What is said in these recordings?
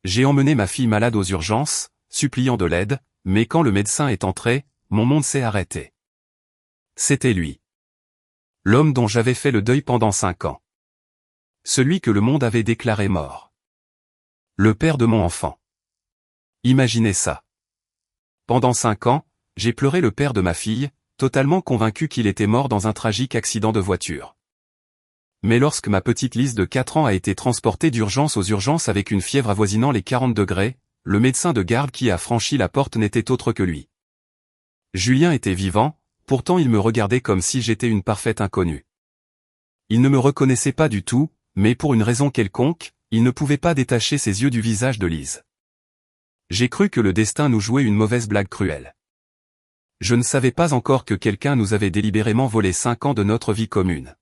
J'ai emmené ma fille malade aux urgences, suppliant de l'aide, mais quand le médecin est entré, mon monde s'est arrêté. C'était lui. L'homme dont j'avais fait le deuil pendant 5 ans. Celui que le monde avait déclaré mort. Le père de mon enfant. Imaginez ça. Pendant 5 ans, j'ai pleuré le père de ma fille, totalement convaincu qu'il était mort dans un tragique accident de voiture. Mais lorsque ma petite Lise de 4 ans a été transportée d'urgence aux urgences avec une fièvre avoisinant les 40 degrés, le médecin de garde qui a franchi la porte n'était autre que lui. Julien était vivant, pourtant il me regardait comme si j'étais une parfaite inconnue. Il ne me reconnaissait pas du tout, mais pour une raison quelconque, il ne pouvait pas détacher ses yeux du visage de Lise. J'ai cru que le destin nous jouait une mauvaise blague cruelle. Je ne savais pas encore que quelqu'un nous avait délibérément volé 5 ans de notre vie commune.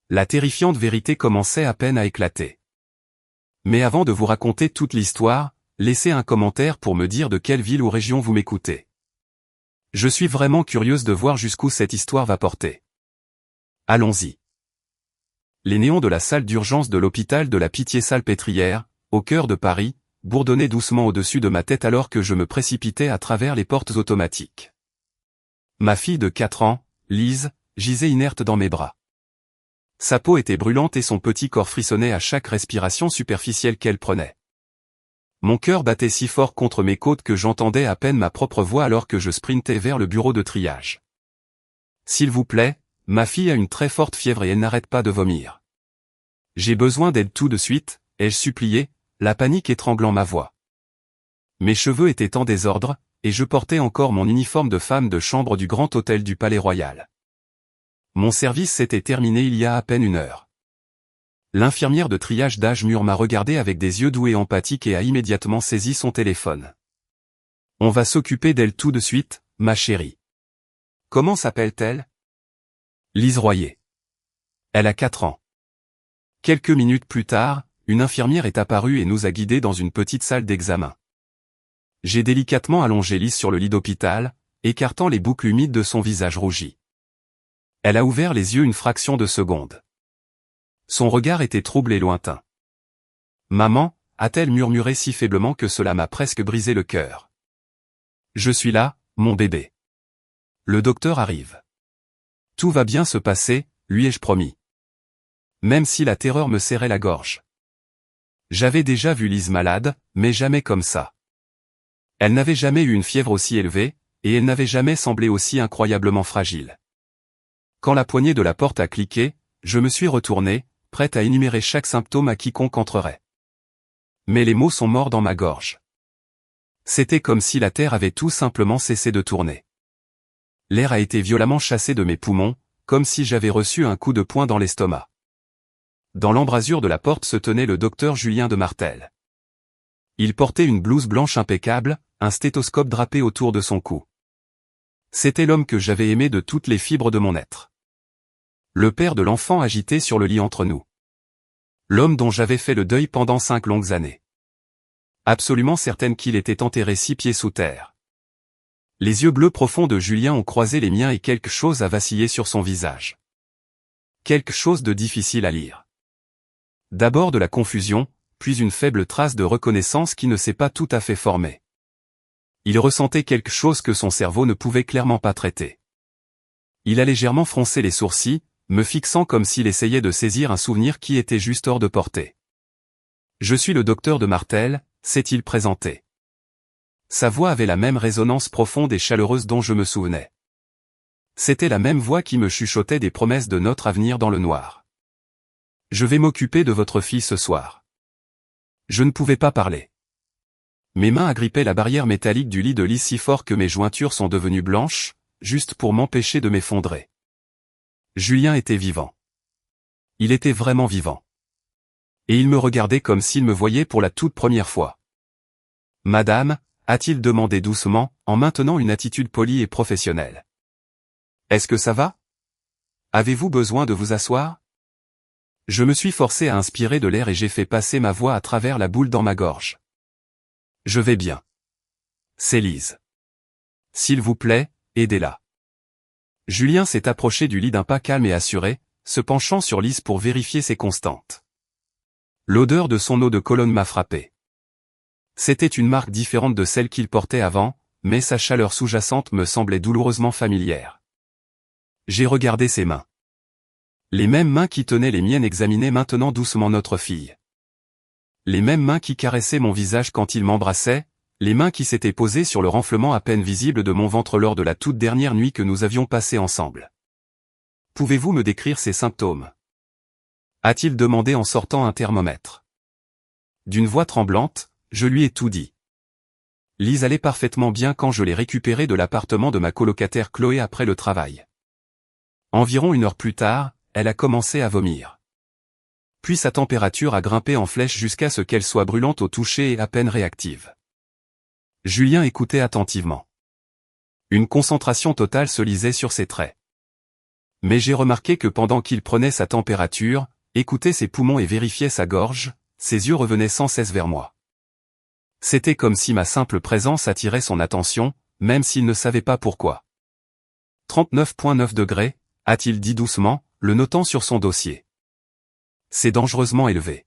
La terrifiante vérité commençait à peine à éclater. Mais avant de vous raconter toute l'histoire, laissez un commentaire pour me dire de quelle ville ou région vous m'écoutez. Je suis vraiment curieuse de voir jusqu'où cette histoire va porter. Allons-y. Les néons de la salle d'urgence de l'hôpital de la Pitié-Salpêtrière, au cœur de Paris, bourdonnaient doucement au-dessus de ma tête alors que je me précipitais à travers les portes automatiques. Ma fille de 4 ans, Lise, gisait inerte dans mes bras. Sa peau était brûlante et son petit corps frissonnait à chaque respiration superficielle qu'elle prenait. Mon cœur battait si fort contre mes côtes que j'entendais à peine ma propre voix alors que je sprintais vers le bureau de triage. « S'il vous plaît, ma fille a une très forte fièvre et elle n'arrête pas de vomir. J'ai besoin d'aide tout de suite, ai-je supplié, la panique étranglant ma voix. Mes cheveux étaient en désordre, et je portais encore mon uniforme de femme de chambre du grand hôtel du Palais Royal. Mon service s'était terminé il y a à peine 1 heure. L'infirmière de triage d'âge mûr m'a regardé avec des yeux doux et empathiques et a immédiatement saisi son téléphone. « On va s'occuper d'elle tout de suite, ma chérie. »« Comment s'appelle-t-elle » ?»« Lise Royer. Elle a 4 ans. » Quelques minutes plus tard, une infirmière est apparue et nous a guidés dans une petite salle d'examen. J'ai délicatement allongé Lise sur le lit d'hôpital, écartant les boucles humides de son visage rougi. Elle a ouvert les yeux une fraction de seconde. Son regard était trouble et lointain. « Maman » a-t-elle murmuré si faiblement que cela m'a presque brisé le cœur. « Je suis là, mon bébé. Le docteur arrive. Tout va bien se passer, lui ai-je promis. » Même si la terreur me serrait la gorge. J'avais déjà vu Lise malade, mais jamais comme ça. Elle n'avait jamais eu une fièvre aussi élevée, et elle n'avait jamais semblé aussi incroyablement fragile. Quand la poignée de la porte a cliqué, je me suis retourné, prête à énumérer chaque symptôme à quiconque entrerait. Mais les mots sont morts dans ma gorge. C'était comme si la terre avait tout simplement cessé de tourner. L'air a été violemment chassé de mes poumons, comme si j'avais reçu un coup de poing dans l'estomac. Dans l'embrasure de la porte se tenait le docteur Julien de Martel. Il portait une blouse blanche impeccable, un stéthoscope drapé autour de son cou. C'était l'homme que j'avais aimé de toutes les fibres de mon être. Le père de l'enfant agité sur le lit entre nous. L'homme dont j'avais fait le deuil pendant 5 longues années. Absolument certaine qu'il était enterré 6 pieds sous terre. Les yeux bleus profonds de Julien ont croisé les miens et quelque chose a vacillé sur son visage. Quelque chose de difficile à lire. D'abord de la confusion, puis une faible trace de reconnaissance qui ne s'est pas tout à fait formée. Il ressentait quelque chose que son cerveau ne pouvait clairement pas traiter. Il a légèrement froncé les sourcils, me fixant comme s'il essayait de saisir un souvenir qui était juste hors de portée. « Je suis le docteur de Martel », s'est-il présenté. Sa voix avait la même résonance profonde et chaleureuse dont je me souvenais. C'était la même voix qui me chuchotait des promesses de notre avenir dans le noir. « Je vais m'occuper de votre fille ce soir. » Je ne pouvais pas parler. Mes mains agrippaient la barrière métallique du lit de Lise si fort que mes jointures sont devenues blanches, juste pour m'empêcher de m'effondrer. Julien était vivant. Il était vraiment vivant. Et il me regardait comme s'il me voyait pour la toute première fois. « Madame » a-t-il demandé doucement, en maintenant une attitude polie et professionnelle. « Est-ce que ça va ? Avez-vous besoin de vous asseoir ?» Je me suis forcé à inspirer de l'air et j'ai fait passer ma voix à travers la boule dans ma gorge. « Je vais bien. C'est Lise. S'il vous plaît, aidez-la. » Julien s'est approché du lit d'un pas calme et assuré, se penchant sur Lise pour vérifier ses constantes. L'odeur de son eau de Cologne m'a frappé. C'était une marque différente de celle qu'il portait avant, mais sa chaleur sous-jacente me semblait douloureusement familière. J'ai regardé ses mains. Les mêmes mains qui tenaient les miennes examinaient maintenant doucement notre fille. Les mêmes mains qui caressaient mon visage quand il m'embrassait, les mains qui s'étaient posées sur le renflement à peine visible de mon ventre lors de la toute dernière nuit que nous avions passée ensemble. Pouvez-vous me décrire ces symptômes ? A-t-il demandé en sortant un thermomètre. D'une voix tremblante, je lui ai tout dit. Lise allait parfaitement bien quand je l'ai récupérée de l'appartement de ma colocataire Chloé après le travail. Environ 1 heure plus tard, elle a commencé à vomir. Puis sa température a grimpé en flèche jusqu'à ce qu'elle soit brûlante au toucher et à peine réactive. Julien écoutait attentivement. Une concentration totale se lisait sur ses traits. Mais j'ai remarqué que pendant qu'il prenait sa température, écoutait ses poumons et vérifiait sa gorge, ses yeux revenaient sans cesse vers moi. C'était comme si ma simple présence attirait son attention, même s'il ne savait pas pourquoi. 39,9 degrés, a-t-il dit doucement, le notant sur son dossier. C'est dangereusement élevé.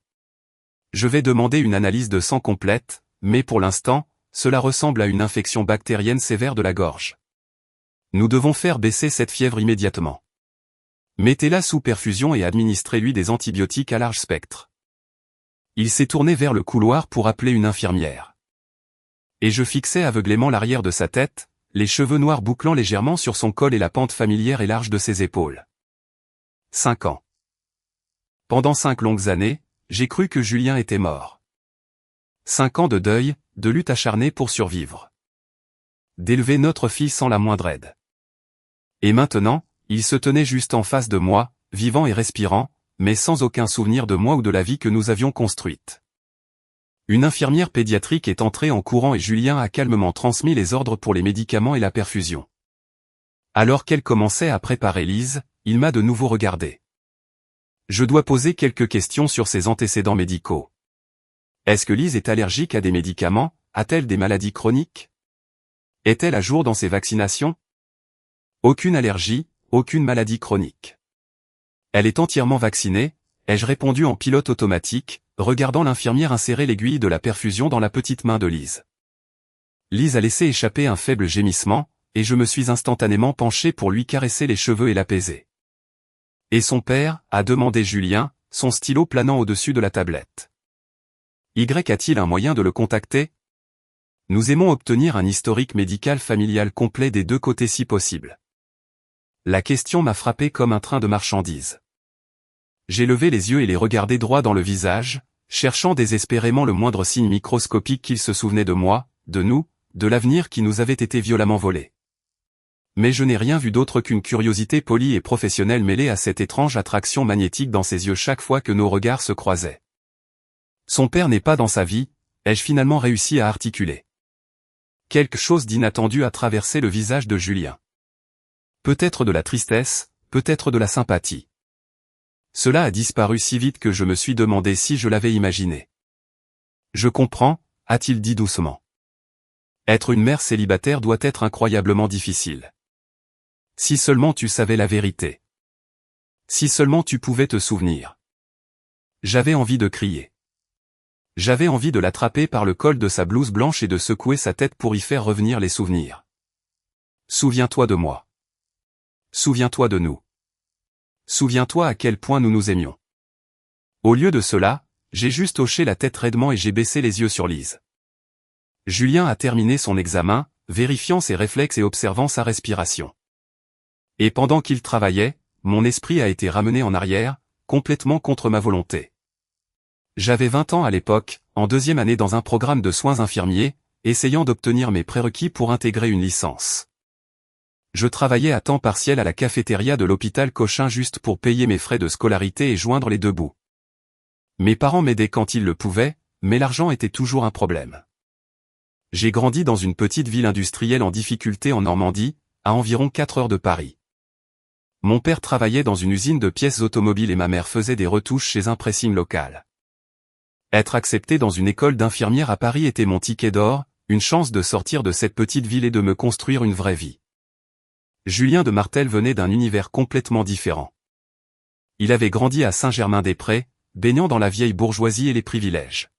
Je vais demander une analyse de sang complète, mais pour l'instant, cela ressemble à une infection bactérienne sévère de la gorge. Nous devons faire baisser cette fièvre immédiatement. Mettez-la sous perfusion et administrez-lui des antibiotiques à large spectre. Il s'est tourné vers le couloir pour appeler une infirmière. Et je fixais aveuglément l'arrière de sa tête, les cheveux noirs bouclant légèrement sur son col et la pente familière et large de ses épaules. 5 ans. Pendant 5 longues années, j'ai cru que Julien était mort. 5 ans de deuil, de lutte acharnée pour survivre. D'élever notre fille sans la moindre aide. Et maintenant, il se tenait juste en face de moi, vivant et respirant, mais sans aucun souvenir de moi ou de la vie que nous avions construite. Une infirmière pédiatrique est entrée en courant et Julien a calmement transmis les ordres pour les médicaments et la perfusion. Alors qu'elle commençait à préparer Lise, il m'a de nouveau regardé. Je dois poser quelques questions sur ses antécédents médicaux. Est-ce que Lise est allergique à des médicaments? A-t-elle des maladies chroniques? Est-elle à jour dans ses vaccinations? Aucune allergie, aucune maladie chronique. Elle est entièrement vaccinée, ai-je répondu en pilote automatique, regardant l'infirmière insérer l'aiguille de la perfusion dans la petite main de Lise. Lise a laissé échapper un faible gémissement, et je me suis instantanément penché pour lui caresser les cheveux et l'apaiser. Et son père, a demandé Julien, son stylo planant au-dessus de la tablette. Y a-t-il un moyen de le contacter? Nous aimons obtenir un historique médical familial complet des deux côtés si possible. La question m'a frappé comme un train de marchandises. J'ai levé les yeux et les regardé droit dans le visage, cherchant désespérément le moindre signe microscopique qu'il se souvenait de moi, de nous, de l'avenir qui nous avait été violemment volé. Mais je n'ai rien vu d'autre qu'une curiosité polie et professionnelle mêlée à cette étrange attraction magnétique dans ses yeux chaque fois que nos regards se croisaient. Son père n'est pas dans sa vie, ai-je finalement réussi à articuler. Quelque chose d'inattendu a traversé le visage de Julien. Peut-être de la tristesse, peut-être de la sympathie. Cela a disparu si vite que je me suis demandé si je l'avais imaginé. Je comprends, a-t-il dit doucement. Être une mère célibataire doit être incroyablement difficile. Si seulement tu savais la vérité. Si seulement tu pouvais te souvenir. J'avais envie de crier. J'avais envie de l'attraper par le col de sa blouse blanche et de secouer sa tête pour y faire revenir les souvenirs. Souviens-toi de moi. Souviens-toi de nous. Souviens-toi à quel point nous nous aimions. Au lieu de cela, j'ai juste hoché la tête raidement et j'ai baissé les yeux sur Lise. Julien a terminé son examen, vérifiant ses réflexes et observant sa respiration. Et pendant qu'il travaillait, mon esprit a été ramené en arrière, complètement contre ma volonté. J'avais 20 ans à l'époque, en 2e année dans un programme de soins infirmiers, essayant d'obtenir mes prérequis pour intégrer une licence. Je travaillais à temps partiel à la cafétéria de l'hôpital Cochin juste pour payer mes frais de scolarité et joindre les deux bouts. Mes parents m'aidaient quand ils le pouvaient, mais l'argent était toujours un problème. J'ai grandi dans une petite ville industrielle en difficulté en Normandie, à environ 4 heures de Paris. Mon père travaillait dans une usine de pièces automobiles et ma mère faisait des retouches chez un pressing local. Être accepté dans une école d'infirmière à Paris était mon ticket d'or, une chance de sortir de cette petite ville et de me construire une vraie vie. Julien de Martel venait d'un univers complètement différent. Il avait grandi à Saint-Germain-des-Prés, baignant dans la vieille bourgeoisie et les privilèges.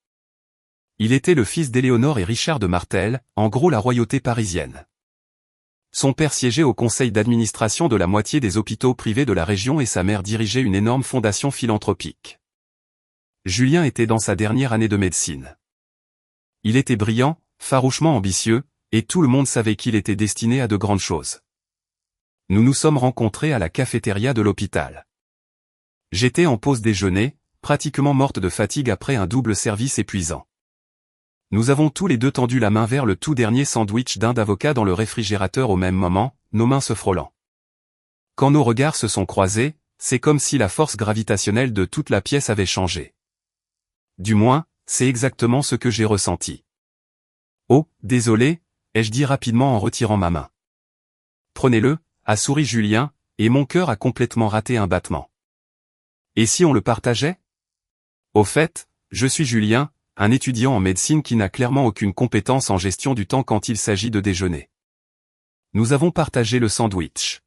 Il était le fils d'Éléonore et Richard de Martel, en gros la royauté parisienne. Son père siégeait au conseil d'administration de la moitié des hôpitaux privés de la région et sa mère dirigeait une énorme fondation philanthropique. Julien était dans sa dernière année de médecine. Il était brillant, farouchement ambitieux, et tout le monde savait qu'il était destiné à de grandes choses. Nous nous sommes rencontrés à la cafétéria de l'hôpital. J'étais en pause déjeuner, pratiquement morte de fatigue après un double service épuisant. Nous avons tous les deux tendu la main vers le tout dernier sandwich d'un d'avocat dans le réfrigérateur au même moment, nos mains se frôlant. Quand nos regards se sont croisés, c'est comme si la force gravitationnelle de toute la pièce avait changé. Du moins, c'est exactement ce que j'ai ressenti. Oh, désolé, ai-je dit rapidement en retirant ma main. Prenez-le, a souri Julien, et mon cœur a complètement raté un battement. Et si on le partageait? Au fait, je suis Julien, un étudiant en médecine qui n'a clairement aucune compétence en gestion du temps quand il s'agit de déjeuner. Nous avons partagé le sandwich.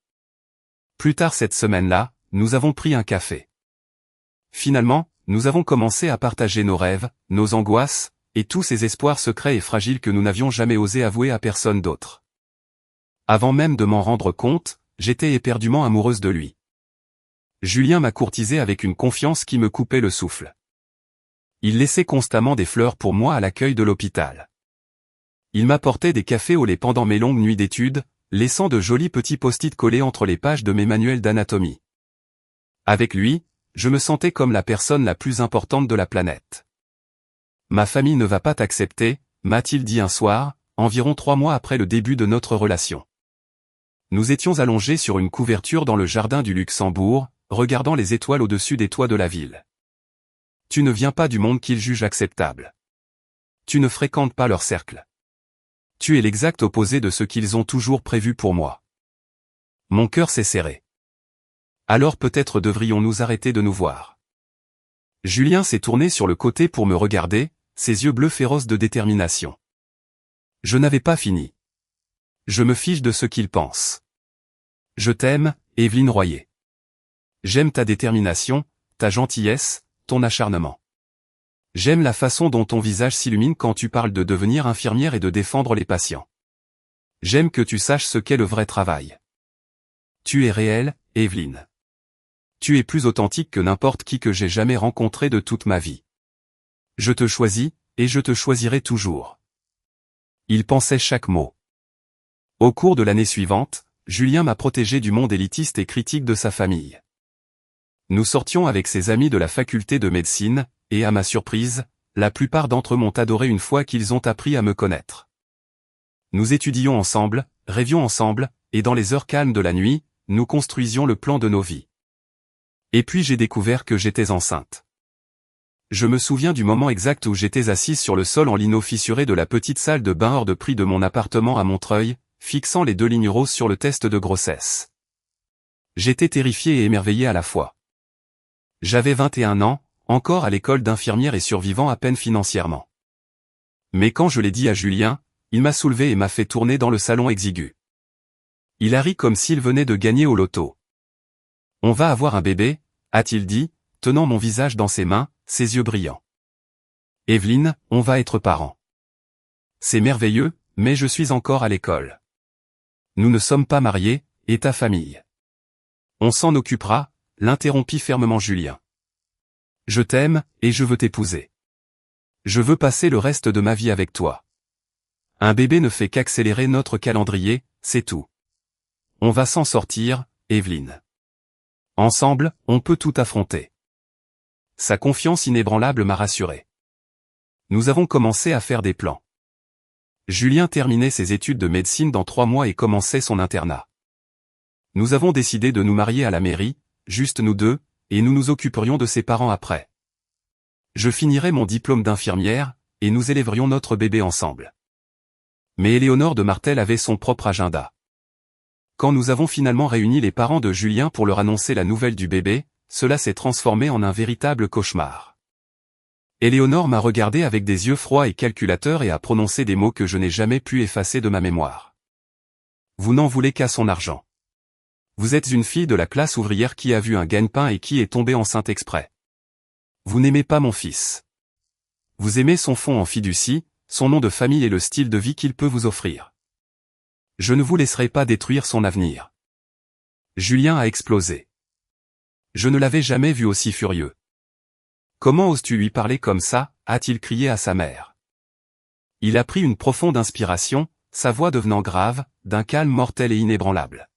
Plus tard cette semaine-là, nous avons pris un café. Finalement, nous avons commencé à partager nos rêves, nos angoisses, et tous ces espoirs secrets et fragiles que nous n'avions jamais osé avouer à personne d'autre. Avant même de m'en rendre compte, j'étais éperdument amoureuse de lui. Julien m'a courtisé avec une confiance qui me coupait le souffle. Il laissait constamment des fleurs pour moi à l'accueil de l'hôpital. Il m'apportait des cafés au lait pendant mes longues nuits d'études, laissant de jolis petits post-it collés entre les pages de mes manuels d'anatomie. Avec lui, je me sentais comme la personne la plus importante de la planète. Ma famille ne va pas t'accepter, m'a-t-il dit un soir, environ 3 mois après le début de notre relation. Nous étions allongés sur une couverture dans le jardin du Luxembourg, regardant les étoiles au-dessus des toits de la ville. Tu ne viens pas du monde qu'ils jugent acceptable. Tu ne fréquentes pas leur cercle. Tu es l'exact opposé de ce qu'ils ont toujours prévu pour moi. Mon cœur s'est serré. Alors peut-être devrions-nous arrêter de nous voir. Julien s'est tourné sur le côté pour me regarder, ses yeux bleus féroces de détermination. Je n'avais pas fini. Je me fiche de ce qu'ils pensent. Je t'aime, Évelyne Royer. J'aime ta détermination, ta gentillesse, ton acharnement. J'aime la façon dont ton visage s'illumine quand tu parles de devenir infirmière et de défendre les patients. J'aime que tu saches ce qu'est le vrai travail. Tu es réelle, Évelyne. Tu es plus authentique que n'importe qui que j'ai jamais rencontré de toute ma vie. Je te choisis, et je te choisirai toujours. Il pensait chaque mot. Au cours de l'année suivante, Julien m'a protégé du monde élitiste et critique de sa famille. Nous sortions avec ses amis de la faculté de médecine, et à ma surprise, la plupart d'entre eux m'ont adoré une fois qu'ils ont appris à me connaître. Nous étudions ensemble, rêvions ensemble, et dans les heures calmes de la nuit, nous construisions le plan de nos vies. Et puis j'ai découvert que j'étais enceinte. Je me souviens du moment exact où j'étais assise sur le sol en lino fissuré de la petite salle de bain hors de prix de mon appartement à Montreuil, fixant les 2 lignes roses sur le test de grossesse. J'étais terrifié et émerveillé à la fois. J'avais 21 ans, encore à l'école d'infirmière et survivant à peine financièrement. Mais quand je l'ai dit à Julien, il m'a soulevé et m'a fait tourner dans le salon exigu. Il a ri comme s'il venait de gagner au loto. On va avoir un bébé, a-t-il dit, tenant mon visage dans ses mains, ses yeux brillants. Évelyne, on va être parents. C'est merveilleux, mais je suis encore à l'école. Nous ne sommes pas mariés, et ta famille. On s'en occupera, l'interrompit fermement Julien. Je t'aime, et je veux t'épouser. Je veux passer le reste de ma vie avec toi. Un bébé ne fait qu'accélérer notre calendrier, c'est tout. On va s'en sortir, Évelyne. Ensemble, on peut tout affronter. Sa confiance inébranlable m'a rassuré. Nous avons commencé à faire des plans. Julien terminait ses études de médecine dans 3 mois et commençait son internat. Nous avons décidé de nous marier à la mairie, juste nous deux, et nous nous occuperions de ses parents après. Je finirais mon diplôme d'infirmière, et nous élèverions notre bébé ensemble. Mais Éléonore de Martel avait son propre agenda. Quand nous avons finalement réuni les parents de Julien pour leur annoncer la nouvelle du bébé, cela s'est transformé en un véritable cauchemar. Éléonore m'a regardé avec des yeux froids et calculateurs et a prononcé des mots que je n'ai jamais pu effacer de ma mémoire. Vous n'en voulez qu'à son argent. Vous êtes une fille de la classe ouvrière qui a vu un gagne-pain et qui est tombée enceinte exprès. Vous n'aimez pas mon fils. Vous aimez son fonds en fiducie, son nom de famille et le style de vie qu'il peut vous offrir. Je ne vous laisserai pas détruire son avenir. Julien a explosé. Je ne l'avais jamais vu aussi furieux. Comment oses-tu lui parler comme ça, a-t-il crié à sa mère. Il a pris une profonde inspiration, sa voix devenant grave, d'un calme mortel et inébranlable.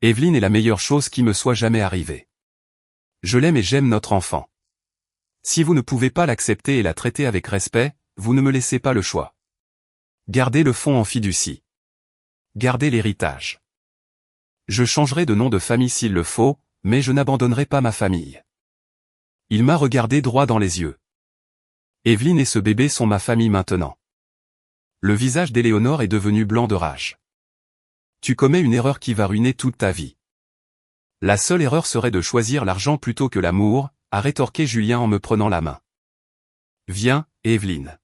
Evelyne est la meilleure chose qui me soit jamais arrivée. Je l'aime et j'aime notre enfant. Si vous ne pouvez pas l'accepter et la traiter avec respect, vous ne me laissez pas le choix. Gardez le fonds en fiducie. Gardez l'héritage. Je changerai de nom de famille s'il le faut, mais je n'abandonnerai pas ma famille. Il m'a regardé droit dans les yeux. Evelyne et ce bébé sont ma famille maintenant. Le visage d'Éléonore est devenu blanc de rage. Tu commets une erreur qui va ruiner toute ta vie. La seule erreur serait de choisir l'argent plutôt que l'amour, a rétorqué Julien en me prenant la main. Viens, Evelyne.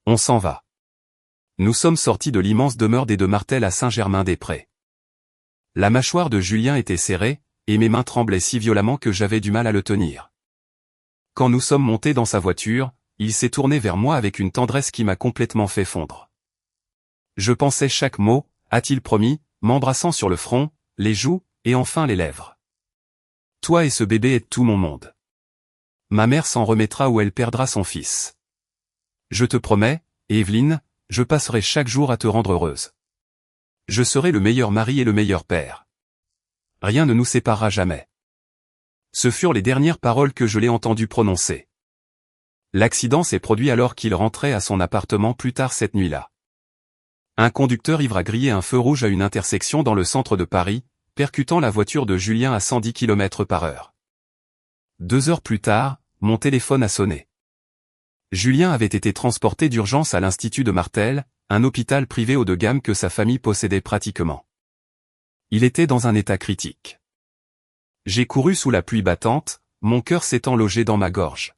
On s'en va. Nous sommes sortis de l'immense demeure des de Martel à Saint-Germain-des-Prés. La mâchoire de Julien était serrée, et mes mains tremblaient si violemment que j'avais du mal à le tenir. Quand nous sommes montés dans sa voiture, il s'est tourné vers moi avec une tendresse qui m'a complètement fait fondre. Je pensais chaque mot, a-t-il promis, m'embrassant sur le front, les joues, et enfin les lèvres. Toi et ce bébé êtes tout mon monde. Ma mère s'en remettra ou elle perdra son fils. Je te promets, Evelyne, je passerai chaque jour à te rendre heureuse. Je serai le meilleur mari et le meilleur père. Rien ne nous séparera jamais. Ce furent les dernières paroles que je l'ai entendu prononcer. L'accident s'est produit alors qu'il rentrait à son appartement plus tard cette nuit-là. Un conducteur ivre a grillé un feu rouge à une intersection dans le centre de Paris, percutant la voiture de Julien à 110 km/h. 2 heures plus tard, mon téléphone a sonné. Julien avait été transporté d'urgence à l'Institut de Martel, un hôpital privé haut de gamme que sa famille possédait pratiquement. Il était dans un état critique. J'ai couru sous la pluie battante, mon cœur s'étant logé dans ma gorge.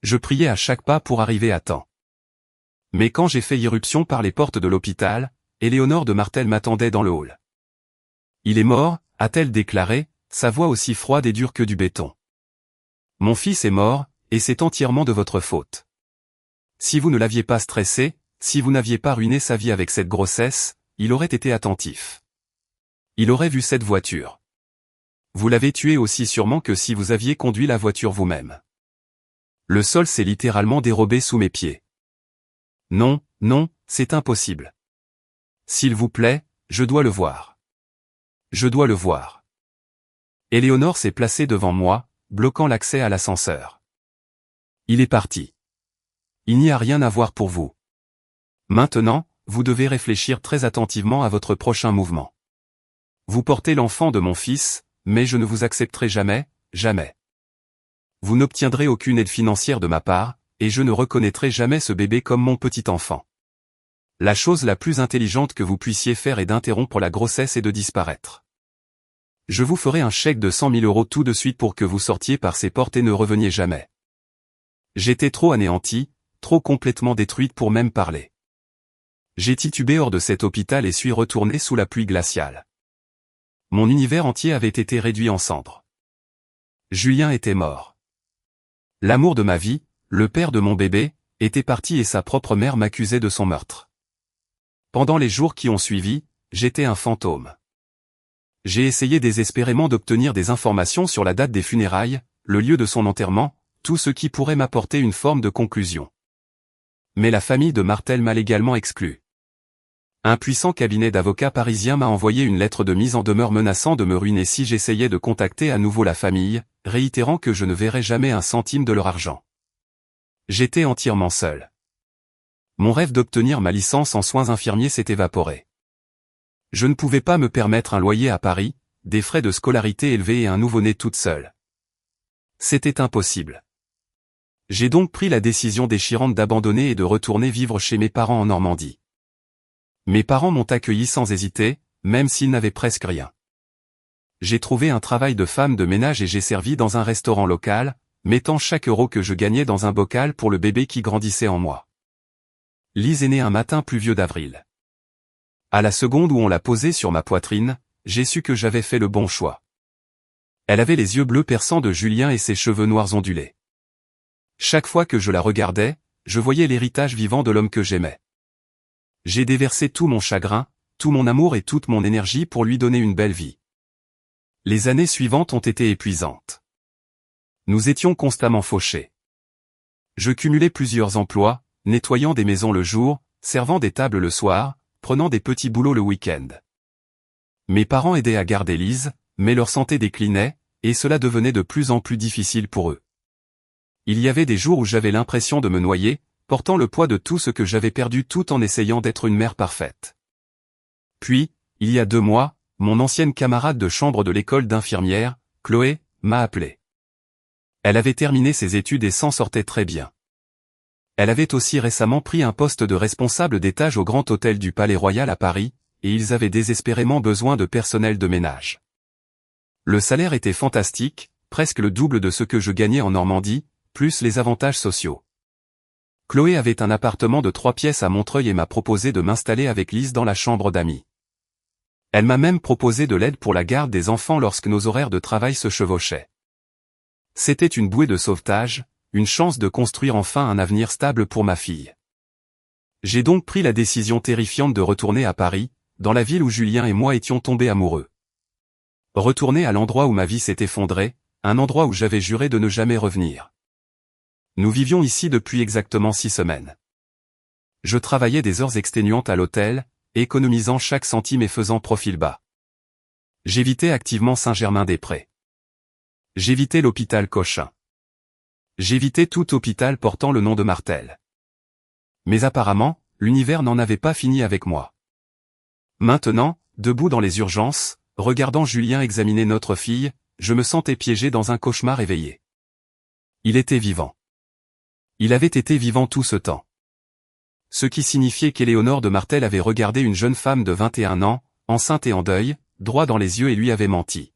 Je priais à chaque pas pour arriver à temps. Mais quand j'ai fait irruption par les portes de l'hôpital, Éléonore de Martel m'attendait dans le hall. Il est mort, a-t-elle déclaré, sa voix aussi froide et dure que du béton. Mon fils est mort, et c'est entièrement de votre faute. Si vous ne l'aviez pas stressé, si vous n'aviez pas ruiné sa vie avec cette grossesse, il aurait été attentif. Il aurait vu cette voiture. Vous l'avez tué aussi sûrement que si vous aviez conduit la voiture vous-même. Le sol s'est littéralement dérobé sous mes pieds. Non, non, c'est impossible. S'il vous plaît, je dois le voir. Je dois le voir. Éléonore s'est placée devant moi, bloquant l'accès à l'ascenseur. Il est parti. Il n'y a rien à voir pour vous. Maintenant, vous devez réfléchir très attentivement à votre prochain mouvement. Vous portez l'enfant de mon fils, mais je ne vous accepterai jamais, jamais. Vous n'obtiendrez aucune aide financière de ma part, et je ne reconnaîtrai jamais ce bébé comme mon petit enfant. La chose la plus intelligente que vous puissiez faire est d'interrompre la grossesse et de disparaître. Je vous ferai un chèque de 100 000 € tout de suite pour que vous sortiez par ces portes et ne reveniez jamais. J'étais trop anéantie, trop complètement détruite pour même parler. J'ai titubé hors de cet hôpital et suis retournée sous la pluie glaciale. Mon univers entier avait été réduit en cendres. Julien était mort. L'amour de ma vie, le père de mon bébé, était parti et sa propre mère m'accusait de son meurtre. Pendant les jours qui ont suivi, j'étais un fantôme. J'ai essayé désespérément d'obtenir des informations sur la date des funérailles, le lieu de son enterrement, tout ce qui pourrait m'apporter une forme de conclusion. Mais la famille de Martel m'a légalement exclu. Un puissant cabinet d'avocats parisiens m'a envoyé une lettre de mise en demeure menaçant de me ruiner si j'essayais de contacter à nouveau la famille, réitérant que je ne verrais jamais un centime de leur argent. J'étais entièrement seul. Mon rêve d'obtenir ma licence en soins infirmiers s'est évaporé. Je ne pouvais pas me permettre un loyer à Paris, des frais de scolarité élevés et un nouveau-né toute seule. C'était impossible. J'ai donc pris la décision déchirante d'abandonner et de retourner vivre chez mes parents en Normandie. Mes parents m'ont accueilli sans hésiter, même s'ils n'avaient presque rien. J'ai trouvé un travail de femme de ménage et j'ai servi dans un restaurant local, mettant chaque euro que je gagnais dans un bocal pour le bébé qui grandissait en moi. Lise est née un matin pluvieux d'avril. À la seconde où on l'a posée sur ma poitrine, j'ai su que j'avais fait le bon choix. Elle avait les yeux bleus perçants de Julien et ses cheveux noirs ondulés. Chaque fois que je la regardais, je voyais l'héritage vivant de l'homme que j'aimais. J'ai déversé tout mon chagrin, tout mon amour et toute mon énergie pour lui donner une belle vie. Les années suivantes ont été épuisantes. Nous étions constamment fauchés. Je cumulais plusieurs emplois, nettoyant des maisons le jour, servant des tables le soir, prenant des petits boulots le week-end. Mes parents aidaient à garder Lise, mais leur santé déclinait, et cela devenait de plus en plus difficile pour eux. Il y avait des jours où j'avais l'impression de me noyer, portant le poids de tout ce que j'avais perdu tout en essayant d'être une mère parfaite. Puis, il y a 2 mois, mon ancienne camarade de chambre de l'école d'infirmière, Chloé, m'a appelé. Elle avait terminé ses études et s'en sortait très bien. Elle avait aussi récemment pris un poste de responsable d'étage au Grand Hôtel du Palais Royal à Paris, et ils avaient désespérément besoin de personnel de ménage. Le salaire était fantastique, presque le double de ce que je gagnais en Normandie, plus les avantages sociaux. Chloé avait un appartement de 3 pièces à Montreuil et m'a proposé de m'installer avec Lise dans la chambre d'amis. Elle m'a même proposé de l'aide pour la garde des enfants lorsque nos horaires de travail se chevauchaient. C'était une bouée de sauvetage, une chance de construire enfin un avenir stable pour ma fille. J'ai donc pris la décision terrifiante de retourner à Paris, dans la ville où Julien et moi étions tombés amoureux. Retourner à l'endroit où ma vie s'est effondrée, un endroit où j'avais juré de ne jamais revenir. Nous vivions ici depuis exactement 6 semaines. Je travaillais des heures exténuantes à l'hôtel, économisant chaque centime et faisant profil bas. J'évitais activement Saint-Germain-des-Prés. J'évitais l'hôpital Cochin. J'évitais tout hôpital portant le nom de Martel. Mais apparemment, l'univers n'en avait pas fini avec moi. Maintenant, debout dans les urgences, regardant Julien examiner notre fille, je me sentais piégé dans un cauchemar éveillé. Il était vivant. Il avait été vivant tout ce temps. Ce qui signifiait qu'Éléonore de Martel avait regardé une jeune femme de 21 ans, enceinte et en deuil, droit dans les yeux et lui avait menti.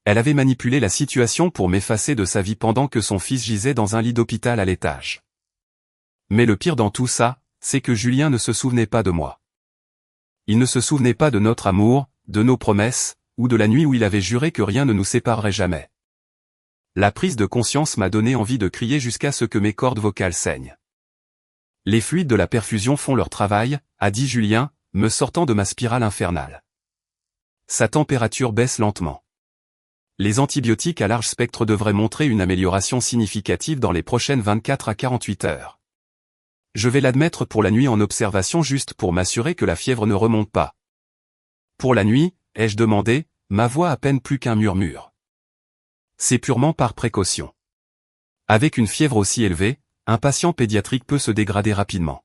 Elle avait manipulé la situation pour m'effacer de sa vie pendant que son fils gisait dans un lit d'hôpital à l'étage. Mais le pire dans tout ça, c'est que Julien ne se souvenait pas de moi. Il ne se souvenait pas de notre amour, de nos promesses, ou de la nuit où il avait juré que rien ne nous séparerait jamais. La prise de conscience m'a donné envie de crier jusqu'à ce que mes cordes vocales saignent. Les fluides de la perfusion font leur travail, a dit Julien, me sortant de ma spirale infernale. Sa température baisse lentement. Les antibiotiques à large spectre devraient montrer une amélioration significative dans les prochaines 24 à 48 heures. Je vais l'admettre pour la nuit en observation juste pour m'assurer que la fièvre ne remonte pas. Pour la nuit, ai-je demandé, ma voix à peine plus qu'un murmure. C'est purement par précaution. Avec une fièvre aussi élevée, un patient pédiatrique peut se dégrader rapidement.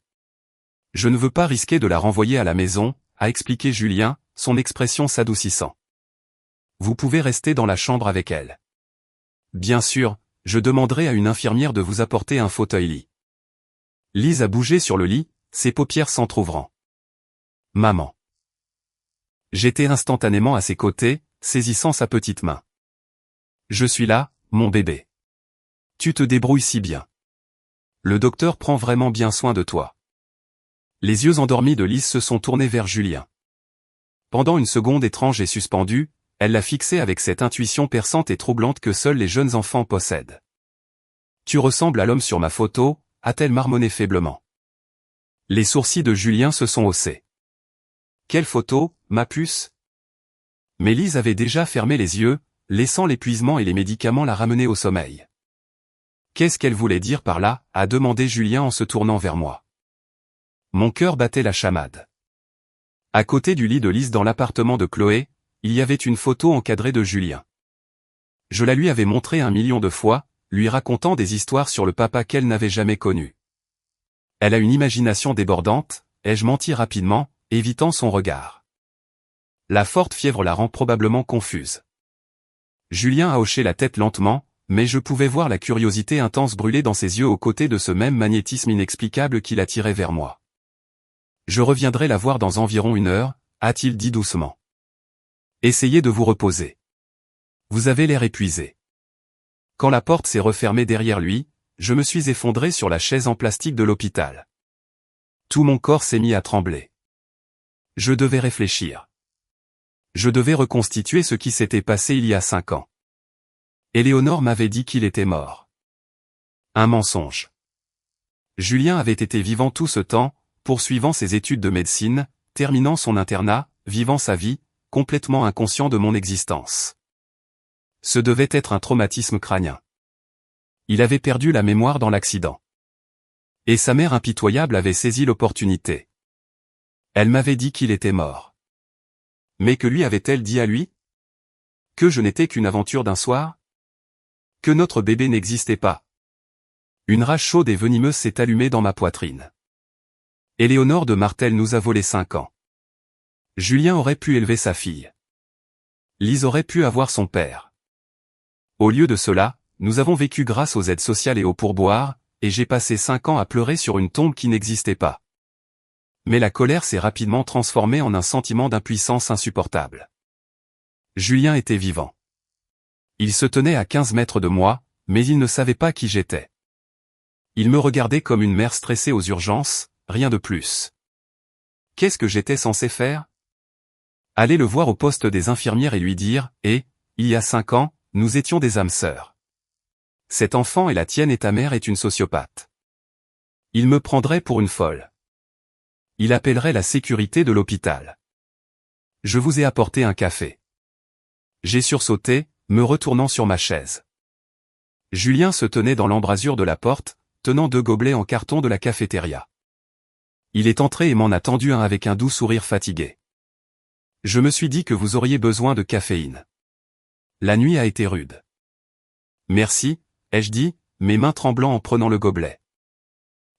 Je ne veux pas risquer de la renvoyer à la maison, a expliqué Julien, son expression s'adoucissant. Vous pouvez rester dans la chambre avec elle. Bien sûr, je demanderai à une infirmière de vous apporter un fauteuil-lit. Lise a bougé sur le lit, ses paupières s'entr'ouvrant. Maman. J'étais instantanément à ses côtés, saisissant sa petite main. Je suis là, mon bébé. Tu te débrouilles si bien. Le docteur prend vraiment bien soin de toi. Les yeux endormis de Lise se sont tournés vers Julien. Pendant une seconde étrange et suspendue, elle l'a fixé avec cette intuition perçante et troublante que seuls les jeunes enfants possèdent. Tu ressembles à l'homme sur ma photo, a-t-elle marmonné faiblement. Les sourcils de Julien se sont haussés. Quelle photo, ma puce? Mais Lise avait déjà fermé les yeux, laissant l'épuisement et les médicaments la ramener au sommeil. Qu'est-ce qu'elle voulait dire par là, a demandé Julien en se tournant vers moi. Mon cœur battait la chamade. À côté du lit de Lise dans l'appartement de Chloé, il y avait une photo encadrée de Julien. Je la lui avais montrée 1 million de fois, lui racontant des histoires sur le papa qu'elle n'avait jamais connu. Elle a une imagination débordante, ai-je menti rapidement, évitant son regard. La forte fièvre la rend probablement confuse. Julien a hoché la tête lentement, mais je pouvais voir la curiosité intense brûler dans ses yeux aux côtés de ce même magnétisme inexplicable qui l'attirait vers moi. Je reviendrai la voir dans environ 1 heure, a-t-il dit doucement. Essayez de vous reposer. Vous avez l'air épuisé. Quand la porte s'est refermée derrière lui, je me suis effondré sur la chaise en plastique de l'hôpital. Tout mon corps s'est mis à trembler. Je devais réfléchir. Je devais reconstituer ce qui s'était passé il y a 5 ans. Éléonore m'avait dit qu'il était mort. Un mensonge. Julien avait été vivant tout ce temps, poursuivant ses études de médecine, terminant son internat, vivant sa vie, complètement inconscient de mon existence. Ce devait être un traumatisme crânien. Il avait perdu la mémoire dans l'accident. Et sa mère impitoyable avait saisi l'opportunité. Elle m'avait dit qu'il était mort. Mais que lui avait-elle dit à lui? Que je n'étais qu'une aventure d'un soir? Que notre bébé n'existait pas? Une rage chaude et venimeuse s'est allumée dans ma poitrine. Éléonore de Martel nous a volé 5 ans. Julien aurait pu élever sa fille. Lise aurait pu avoir son père. Au lieu de cela, nous avons vécu grâce aux aides sociales et aux pourboires, et j'ai passé 5 ans à pleurer sur une tombe qui n'existait pas. Mais la colère s'est rapidement transformée en un sentiment d'impuissance insupportable. Julien était vivant. Il se tenait à 15 mètres de moi, mais il ne savait pas qui j'étais. Il me regardait comme une mère stressée aux urgences, rien de plus. Qu'est-ce que j'étais censé faire? Aller le voir au poste des infirmières et lui dire « Eh, il y a 5 ans, nous étions des âmes sœurs. Cet enfant est la tienne et ta mère est une sociopathe. » Il me prendrait pour une folle. Il appellerait la sécurité de l'hôpital. Je vous ai apporté un café. J'ai sursauté, me retournant sur ma chaise. Julien se tenait dans l'embrasure de la porte, tenant 2 gobelets en carton de la cafétéria. Il est entré et m'en a tendu un avec un doux sourire fatigué. Je me suis dit que vous auriez besoin de caféine. La nuit a été rude. Merci, ai-je dit, mes mains tremblant en prenant le gobelet.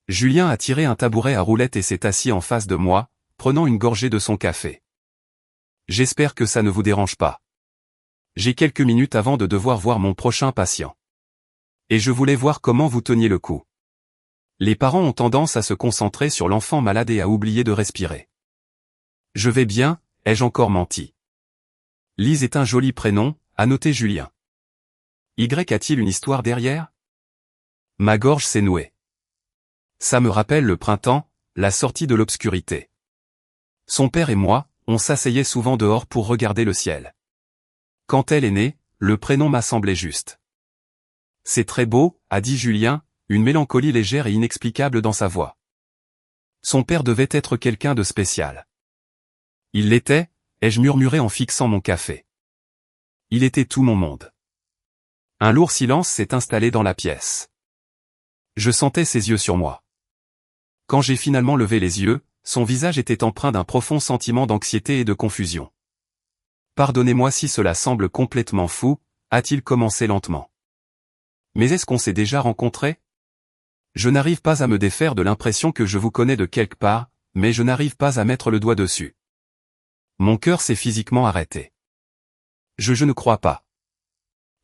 Julien a tiré un tabouret à roulettes et s'est assis en face de moi, prenant une gorgée de son café. J'espère que ça ne vous dérange pas. J'ai quelques minutes avant de devoir voir mon prochain patient. Et je voulais voir comment vous teniez le coup. Les parents ont tendance à se concentrer sur l'enfant malade et à oublier de respirer. Je vais bien, ai-je encore menti. Lise est un joli prénom, a noté Julien. Y a-t-il une histoire derrière? Ma gorge s'est nouée. Ça me rappelle le printemps, la sortie de l'obscurité. Son père et moi, on s'asseyait souvent dehors pour regarder le ciel. Quand elle est née, le prénom m'a semblé juste. C'est très beau, a dit Julien, une mélancolie légère et inexplicable dans sa voix. Son père devait être quelqu'un de spécial. Il l'était, ai-je murmuré en fixant mon café. Il était tout mon monde. Un lourd silence s'est installé dans la pièce. Je sentais ses yeux sur moi. Quand j'ai finalement levé les yeux, son visage était empreint d'un profond sentiment d'anxiété et de confusion. Pardonnez-moi si cela semble complètement fou, a-t-il commencé lentement. Mais est-ce qu'on s'est déjà rencontrés? Je n'arrive pas à me défaire de l'impression que je vous connais de quelque part, mais je n'arrive pas à mettre le doigt dessus. Mon cœur s'est physiquement arrêté. Je ne crois pas.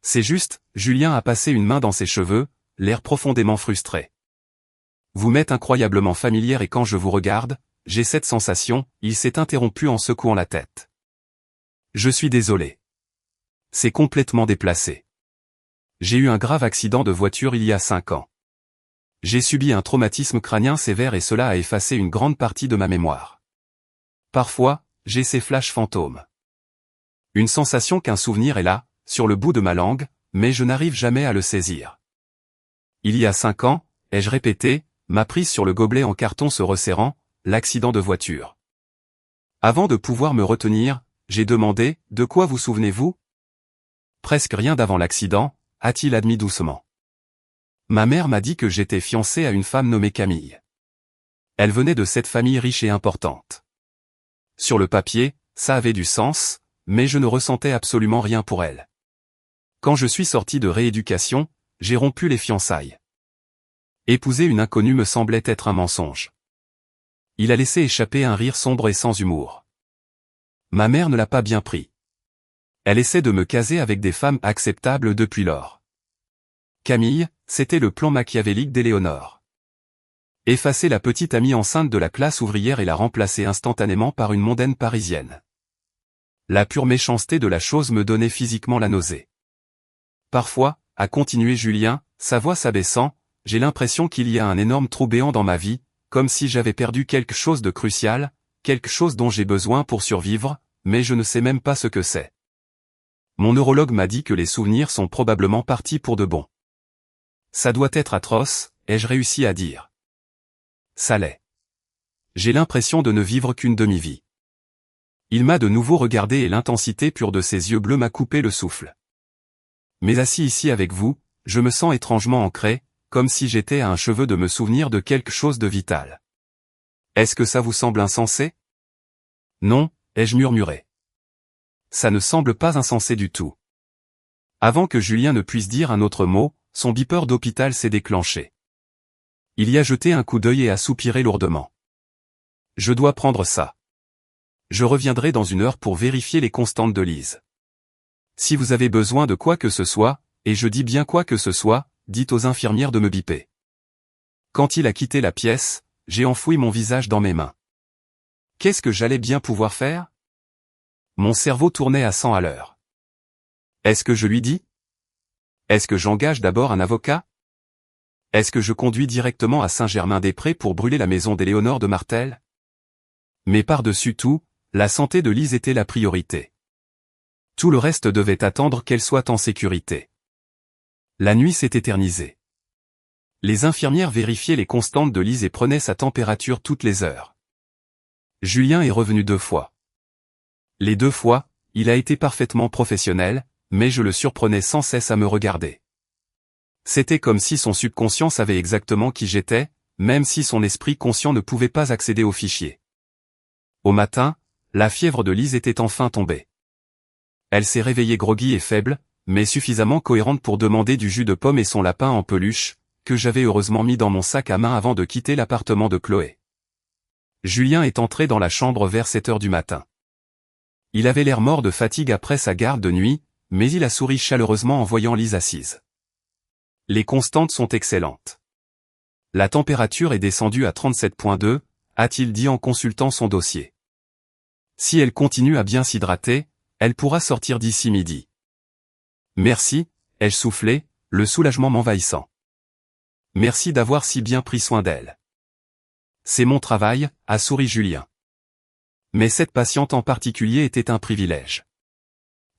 C'est juste, Julien a passé une main dans ses cheveux, l'air profondément frustré. Vous m'êtes incroyablement familière et quand je vous regarde, j'ai cette sensation, il s'est interrompu en secouant la tête. Je suis désolé. C'est complètement déplacé. J'ai eu un grave accident de voiture il y a 5 ans. J'ai subi un traumatisme crânien sévère et cela a effacé une grande partie de ma mémoire. Parfois, j'ai ces flashs fantômes. Une sensation qu'un souvenir est là, sur le bout de ma langue, mais je n'arrive jamais à le saisir. Il y a 5 ans, ai-je répété, ma prise sur le gobelet en carton se resserrant, l'accident de voiture. Avant de pouvoir me retenir, j'ai demandé, de quoi vous souvenez-vous? Presque rien d'avant l'accident, a-t-il admis doucement. Ma mère m'a dit que j'étais fiancé à une femme nommée Camille. Elle venait de cette famille riche et importante. Sur le papier, ça avait du sens, mais je ne ressentais absolument rien pour elle. Quand je suis sorti de rééducation, j'ai rompu les fiançailles. Épouser une inconnue me semblait être un mensonge. Il a laissé échapper un rire sombre et sans humour. Ma mère ne l'a pas bien pris. Elle essaie de me caser avec des femmes acceptables depuis lors. Camille, c'était le plan machiavélique d'Éléonore. Effacer la petite amie enceinte de la classe ouvrière et la remplacer instantanément par une mondaine parisienne. La pure méchanceté de la chose me donnait physiquement la nausée. Parfois, a continué Julien, sa voix s'abaissant, j'ai l'impression qu'il y a un énorme trou béant dans ma vie, comme si j'avais perdu quelque chose de crucial, quelque chose dont j'ai besoin pour survivre, mais je ne sais même pas ce que c'est. Mon neurologue m'a dit que les souvenirs sont probablement partis pour de bon. Ça doit être atroce, ai-je réussi à dire. Ça l'est. J'ai l'impression de ne vivre qu'une demi-vie. Il m'a de nouveau regardé et l'intensité pure de ses yeux bleus m'a coupé le souffle. Mais assis ici avec vous, je me sens étrangement ancré, comme si j'étais à un cheveu de me souvenir de quelque chose de vital. Est-ce que ça vous semble insensé? Non, ai-je murmuré. Ça ne semble pas insensé du tout. Avant que Julien ne puisse dire un autre mot, son beeper d'hôpital s'est déclenché. Il y a jeté un coup d'œil et a soupiré lourdement. Je dois prendre ça. Je reviendrai dans 1 heure pour vérifier les constantes de Lise. Si vous avez besoin de quoi que ce soit, et je dis bien quoi que ce soit, dites aux infirmières de me biper. Quand il a quitté la pièce, j'ai enfoui mon visage dans mes mains. Qu'est-ce que j'allais bien pouvoir faire? Mon cerveau tournait à 100 à l'heure. Est-ce que je lui dis? Est-ce que j'engage d'abord un avocat? Est-ce que je conduis directement à Saint-Germain-des-Prés pour brûler la maison d'Éléonore de Martel? Mais par-dessus tout, la santé de Lise était la priorité. Tout le reste devait attendre qu'elle soit en sécurité. La nuit s'est éternisée. Les infirmières vérifiaient les constantes de Lise et prenaient sa température toutes les heures. Julien est revenu 2 fois. Les 2 fois, il a été parfaitement professionnel, mais je le surprenais sans cesse à me regarder. C'était comme si son subconscient savait exactement qui j'étais, même si son esprit conscient ne pouvait pas accéder au fichier. Au matin, la fièvre de Lise était enfin tombée. Elle s'est réveillée groggy et faible, mais suffisamment cohérente pour demander du jus de pomme et son lapin en peluche, que j'avais heureusement mis dans mon sac à main avant de quitter l'appartement de Chloé. Julien est entré dans la chambre vers 7 heures du matin. Il avait l'air mort de fatigue après sa garde de nuit, mais il a souri chaleureusement en voyant Lise assise. Les constantes sont excellentes. La température est descendue à 37,2, a-t-il dit en consultant son dossier. Si elle continue à bien s'hydrater, elle pourra sortir d'ici midi. Merci, ai-je soufflé, le soulagement m'envahissant. Merci d'avoir si bien pris soin d'elle. C'est mon travail, a souri Julien. Mais cette patiente en particulier était un privilège.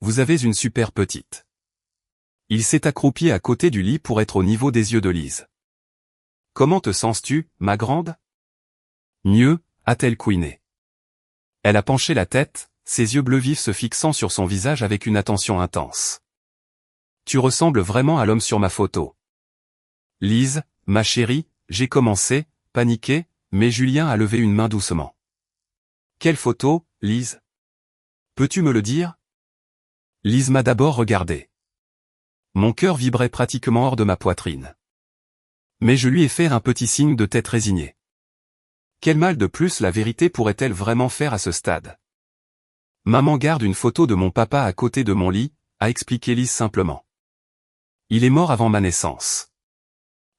Vous avez une super petite. Il s'est accroupi à côté du lit pour être au niveau des yeux de Lise. Comment te sens-tu, ma grande? Mieux, a-t-elle couiné. Elle a penché la tête, ses yeux bleus vifs se fixant sur son visage avec une attention intense. Tu ressembles vraiment à l'homme sur ma photo. Lise, ma chérie, j'ai commencé, paniqué, mais Julien a levé une main doucement. Quelle photo, Lise? Peux-tu me le dire? Lise m'a d'abord regardé. Mon cœur vibrait pratiquement hors de ma poitrine. Mais je lui ai fait un petit signe de tête résigné. Quel mal de plus la vérité pourrait-elle vraiment faire à ce stade? Maman garde une photo de mon papa à côté de mon lit, a expliqué Lise simplement. Il est mort avant ma naissance.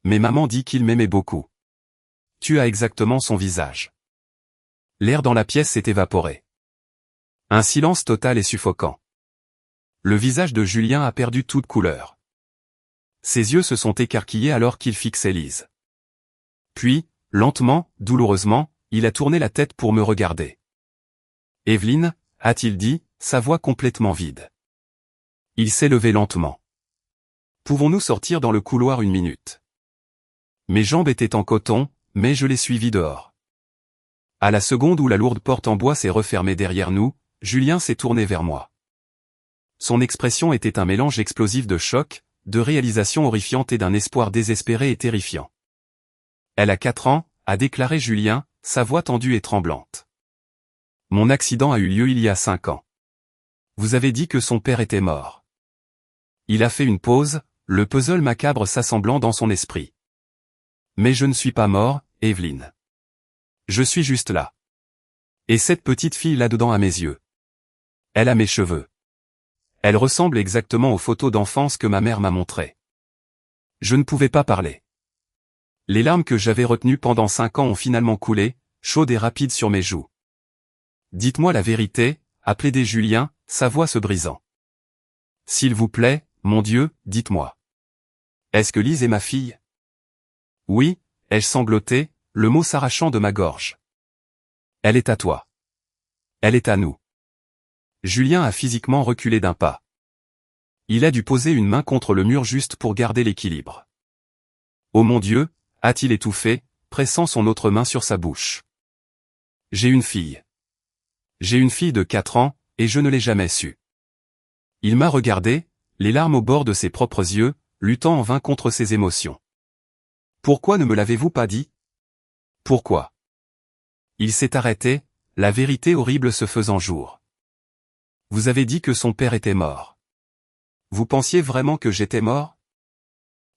Mais maman dit qu'il m'aimait beaucoup. Tu as exactement son visage. L'air dans la pièce s'est évaporé. Un silence total et suffocant. Le visage de Julien a perdu toute couleur. Ses yeux se sont écarquillés alors qu'il fixait Lise. Puis, lentement, douloureusement, il a tourné la tête pour me regarder. Evelyne, a-t-il dit, sa voix complètement vide. Il s'est levé lentement. Pouvons-nous sortir dans le couloir 1 minute? Mes jambes étaient en coton, mais je les suivis dehors. À la seconde où la lourde porte en bois s'est refermée derrière nous, Julien s'est tourné vers moi. Son expression était un mélange explosif de choc, de réalisation horrifiante et d'un espoir désespéré et terrifiant. Elle a 4 ans, a déclaré Julien, sa voix tendue et tremblante. Mon accident a eu lieu il y a 5 ans. Vous avez dit que son père était mort. Il a fait une pause, le puzzle macabre s'assemblant dans son esprit. Mais je ne suis pas mort, Evelyne. Je suis juste là. Et cette petite fille là-dedans à mes yeux. Elle a mes cheveux. Elle ressemble exactement aux photos d'enfance que ma mère m'a montrées. Je ne pouvais pas parler. Les larmes que j'avais retenues pendant 5 ans ont finalement coulé, chaudes et rapides sur mes joues. Dites-moi la vérité, a plaidé Julien, sa voix se brisant. S'il vous plaît, mon Dieu, dites-moi. Est-ce que Lise est ma fille? Oui, ai-je sangloté, le mot s'arrachant de ma gorge. Elle est à toi. Elle est à nous. Julien a physiquement reculé d'un pas. Il a dû poser une main contre le mur juste pour garder l'équilibre. Oh mon Dieu, a-t-il étouffé, pressant son autre main sur sa bouche. J'ai une fille. J'ai une fille de 4 ans, et je ne l'ai jamais su. Il m'a regardé, les larmes au bord de ses propres yeux, luttant en vain contre ses émotions. Pourquoi ne me l'avez-vous pas dit? Pourquoi? Il s'est arrêté, la vérité horrible se faisant jour. Vous avez dit que son père était mort. Vous pensiez vraiment que j'étais mort?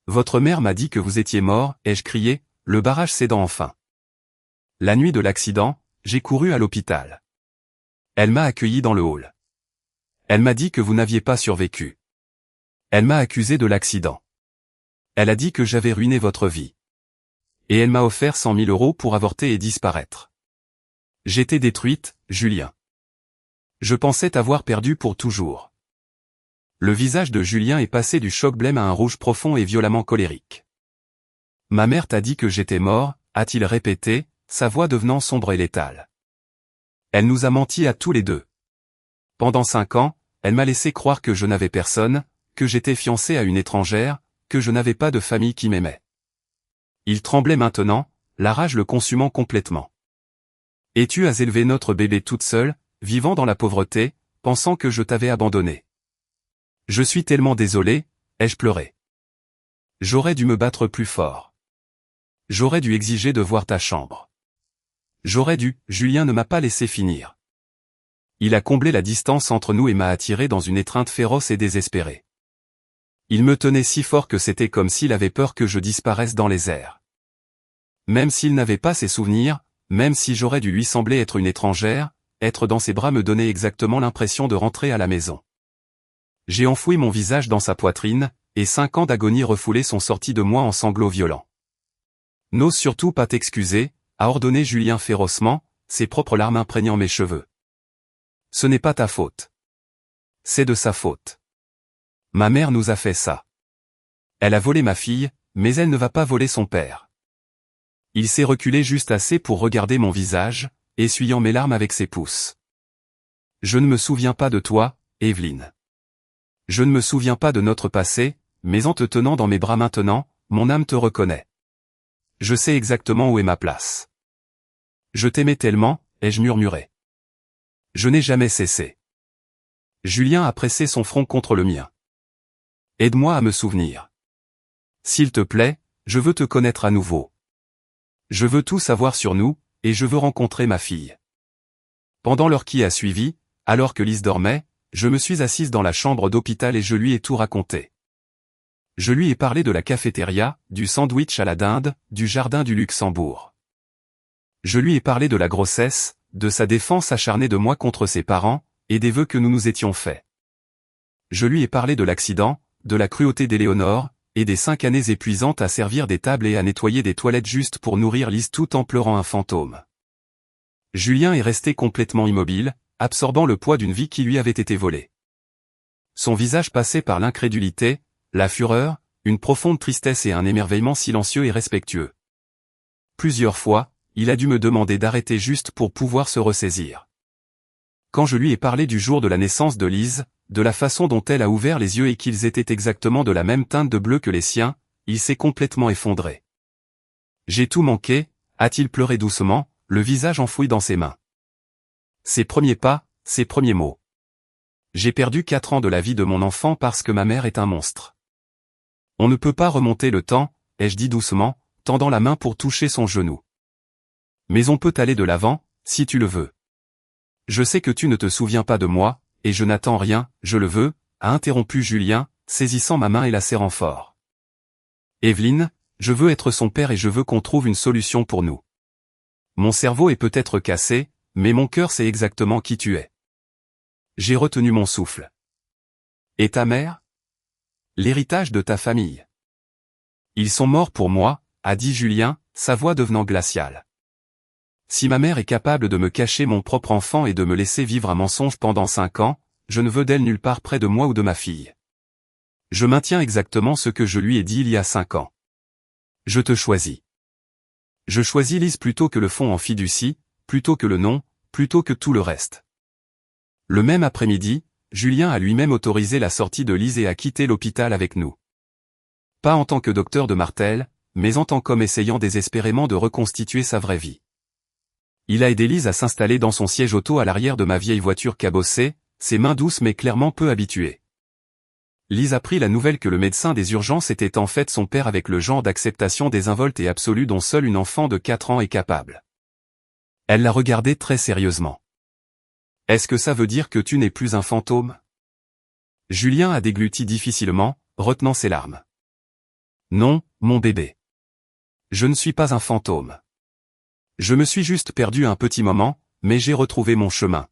Votre mère m'a dit que vous étiez mort, ai-je crié, le barrage cédant enfin. La nuit de l'accident, j'ai couru à l'hôpital. Elle m'a accueilli dans le hall. Elle m'a dit que vous n'aviez pas survécu. Elle m'a accusé de l'accident. Elle a dit que j'avais ruiné votre vie. Et elle m'a offert 100 000 € pour avorter et disparaître. J'étais détruite, Julien. Je pensais t'avoir perdu pour toujours. Le visage de Julien est passé du choc blême à un rouge profond et violemment colérique. Ma mère t'a dit que j'étais mort, a-t-il répété, sa voix devenant sombre et létale. Elle nous a menti à tous les deux. Pendant 5 ans, elle m'a laissé croire que je n'avais personne, que j'étais fiancé à une étrangère, que je n'avais pas de famille qui m'aimait. Il tremblait maintenant, la rage le consumant complètement. Et tu as élevé notre bébé toute seule, vivant dans la pauvreté, pensant que je t'avais abandonné. Je suis tellement désolé, ai-je pleuré. J'aurais dû me battre plus fort. J'aurais dû exiger de voir ta chambre. J'aurais dû, Julien ne m'a pas laissé finir. Il a comblé la distance entre nous et m'a attiré dans une étreinte féroce et désespérée. Il me tenait si fort que c'était comme s'il avait peur que je disparaisse dans les airs. Même s'il n'avait pas ses souvenirs, même si j'aurais dû lui sembler être une étrangère, être dans ses bras me donnait exactement l'impression de rentrer à la maison. J'ai enfoui mon visage dans sa poitrine, et 5 ans d'agonie refoulée sont sortis de moi en sanglots violents. N'ose surtout pas t'excuser, a ordonné Julien férocement, ses propres larmes imprégnant mes cheveux. Ce n'est pas ta faute. C'est de sa faute. Ma mère nous a fait ça. Elle a volé ma fille, mais elle ne va pas voler son père. Il s'est reculé juste assez pour regarder mon visage, essuyant mes larmes avec ses pouces. Je ne me souviens pas de toi, Evelyne. Je ne me souviens pas de notre passé, mais en te tenant dans mes bras maintenant, mon âme te reconnaît. Je sais exactement où est ma place. Je t'aimais tellement, ai-je murmuré. Je n'ai jamais cessé. Julien a pressé son front contre le mien. Aide-moi à me souvenir. S'il te plaît, je veux te connaître à nouveau. Je veux tout savoir sur nous, et je veux rencontrer ma fille. Pendant l'heure qui a suivi, alors que Lise dormait, je me suis assise dans la chambre d'hôpital et je lui ai tout raconté. Je lui ai parlé de la cafétéria, du sandwich à la dinde, du jardin du Luxembourg. Je lui ai parlé de la grossesse, de sa défense acharnée de moi contre ses parents, et des vœux que nous nous étions faits. Je lui ai parlé de l'accident, de la cruauté d'Éléonore, et des 5 années épuisantes à servir des tables et à nettoyer des toilettes juste pour nourrir Lise tout en pleurant un fantôme. Julien est resté complètement immobile, absorbant le poids d'une vie qui lui avait été volée. Son visage passait par l'incrédulité, la fureur, une profonde tristesse et un émerveillement silencieux et respectueux. Plusieurs fois, il a dû me demander d'arrêter juste pour pouvoir se ressaisir. Quand je lui ai parlé du jour de la naissance de Lise, de la façon dont elle a ouvert les yeux et qu'ils étaient exactement de la même teinte de bleu que les siens, il s'est complètement effondré. J'ai tout manqué, a-t-il pleuré doucement, le visage enfoui dans ses mains. Ses premiers pas, ses premiers mots. J'ai perdu 4 ans de la vie de mon enfant parce que ma mère est un monstre. On ne peut pas remonter le temps, ai-je dit doucement, tendant la main pour toucher son genou. Mais on peut aller de l'avant, si tu le veux. Je sais que tu ne te souviens pas de moi, et je n'attends rien, je le veux, a interrompu Julien, saisissant ma main et la serrant fort. Evelyne, je veux être son père et je veux qu'on trouve une solution pour nous. Mon cerveau est peut-être cassé, mais mon cœur sait exactement qui tu es. J'ai retenu mon souffle. Et ta mère? L'héritage de ta famille. Ils sont morts pour moi, a dit Julien, sa voix devenant glaciale. Si ma mère est capable de me cacher mon propre enfant et de me laisser vivre un mensonge pendant 5 ans, je ne veux d'elle nulle part près de moi ou de ma fille. Je maintiens exactement ce que je lui ai dit il y a 5 ans. Je te choisis. Je choisis Lise plutôt que le fonds en fiducie, plutôt que le nom, plutôt que tout le reste. Le même après-midi, Julien a lui-même autorisé la sortie de Lise et a quitté l'hôpital avec nous. Pas en tant que docteur de Martel, mais en tant qu'homme essayant désespérément de reconstituer sa vraie vie. Il a aidé Lise à s'installer dans son siège auto à l'arrière de ma vieille voiture cabossée, ses mains douces mais clairement peu habituées. Lise apprit la nouvelle que le médecin des urgences était en fait son père avec le genre d'acceptation désinvolte et absolue dont seule une enfant de 4 ans est capable. Elle l'a regardé très sérieusement. « Est-ce que ça veut dire que tu n'es plus un fantôme ?» Julien a dégluti difficilement, retenant ses larmes. « Non, mon bébé. Je ne suis pas un fantôme. Je me suis juste perdu un petit moment, mais j'ai retrouvé mon chemin. »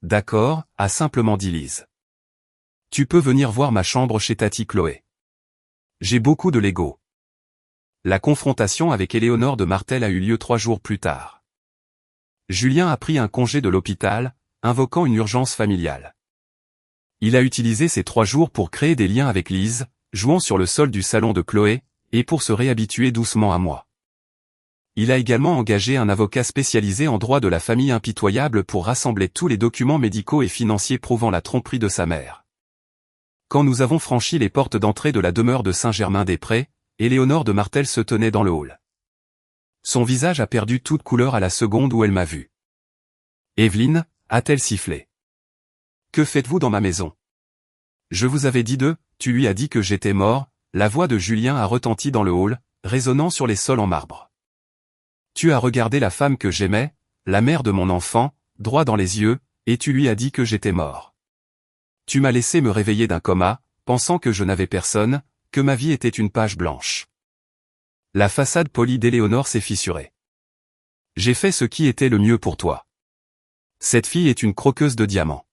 « D'accord, » a simplement dit Lise. « Tu peux venir voir ma chambre chez Tati Chloé. J'ai beaucoup de Lego. » La confrontation avec Éléonore de Martel a eu lieu 3 jours plus tard. Julien a pris un congé de l'hôpital, invoquant une urgence familiale. Il a utilisé ces 3 jours pour créer des liens avec Lise, jouant sur le sol du salon de Chloé, et pour se réhabituer doucement à moi. Il a également engagé un avocat spécialisé en droit de la famille impitoyable pour rassembler tous les documents médicaux et financiers prouvant la tromperie de sa mère. Quand nous avons franchi les portes d'entrée de la demeure de Saint-Germain-des-Prés, Éléonore de Martel se tenait dans le hall. Son visage a perdu toute couleur à la seconde où elle m'a vu. « Evelyne » a-t-elle sifflé. « Que faites-vous dans ma maison ? Je vous avais dit tu lui as dit que j'étais mort. » La voix de Julien a retenti dans le hall, résonnant sur les sols en marbre. Tu as regardé la femme que j'aimais, la mère de mon enfant, droit dans les yeux, et tu lui as dit que j'étais mort. Tu m'as laissé me réveiller d'un coma, pensant que je n'avais personne, que ma vie était une page blanche. La façade polie d'Éléonore s'est fissurée. J'ai fait ce qui était le mieux pour toi. Cette fille est une croqueuse de diamants.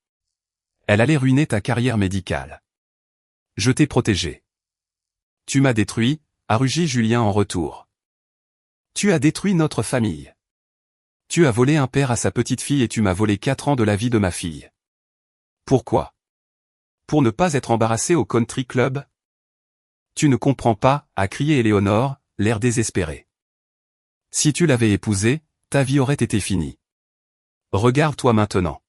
Elle allait ruiner ta carrière médicale. Je t'ai protégé. Tu m'as détruit, a rugi Julien en retour. Tu as détruit notre famille. Tu as volé un père à sa petite fille et tu m'as volé 4 ans de la vie de ma fille. Pourquoi ? Pour ne pas être embarrassé au country club ? Tu ne comprends pas, a crié Éléonore, l'air désespéré. Si tu l'avais épousé, ta vie aurait été finie. Regarde-toi maintenant.